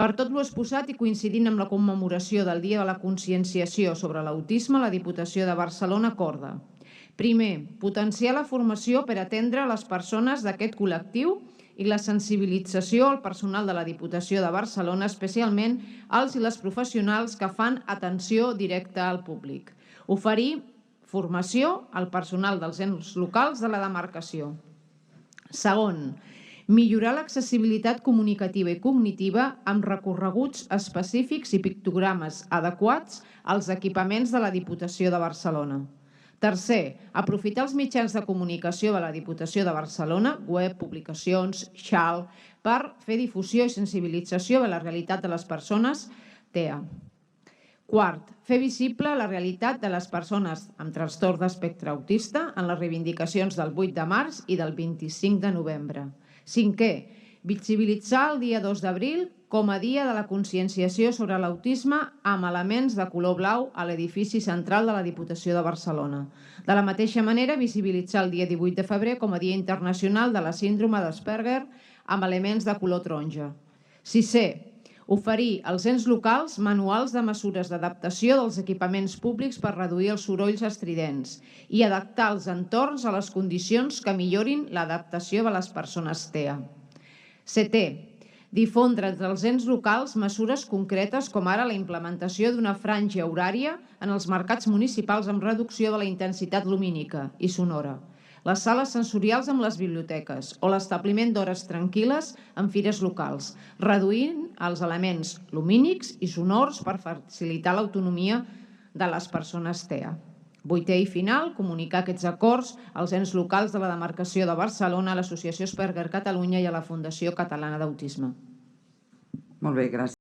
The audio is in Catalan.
Per tot l'exposat i coincidint amb la commemoració del Dia de la Conscienciació sobre l'Autisme, la Diputació de Barcelona acorda: primer, potenciar la formació per atendre les persones d'aquest col·lectiu i la sensibilització al personal de la Diputació de Barcelona, especialment als i les professionals que fan atenció directa al públic. Oferir formació al personal dels ens locals de la demarcació. Segon, millorar l'accessibilitat comunicativa i cognitiva amb recorreguts específics i pictogrames adequats als equipaments de la Diputació de Barcelona. Tercer, aprofitar els mitjans de comunicació de la Diputació de Barcelona, web, publicacions, xal, per fer difusió i sensibilització de la realitat de les persones TEA. Quart, fer visible la realitat de les persones amb trastorn d'espectre autista en les reivindicacions del 8 de març i del 25 de novembre. Cinquè, visibilitzar el dia 2 d'abril com a dia de la conscienciació sobre l'autisme amb elements de color blau a l'edifici central de la Diputació de Barcelona. De la mateixa manera, visibilitzar el dia 18 de febrer com a Dia Internacional de la Síndrome d'Asperger amb elements de color taronja. Sisè, oferir als ens locals manuals de mesures d'adaptació dels equipaments públics per reduir els sorolls estridents i adaptar els entorns a les condicions que millorin l'adaptació de les persones TEA. Setè, difondre entre els ens locals mesures concretes com ara la implementació d'una franja horària en els mercats municipals amb reducció de la intensitat lumínica i sonora, les sales sensorials amb les biblioteques o l'establiment d'hores tranquil·les en fires locals, reduint els elements lumínics i sonors per facilitar l'autonomia de les persones TEA. Vuitè i final, comunicar aquests acords als ens locals de la demarcació de Barcelona, a l'Associació Asperger Catalunya i a la Fundació Catalana d'Autisme. Molt bé, gràcies.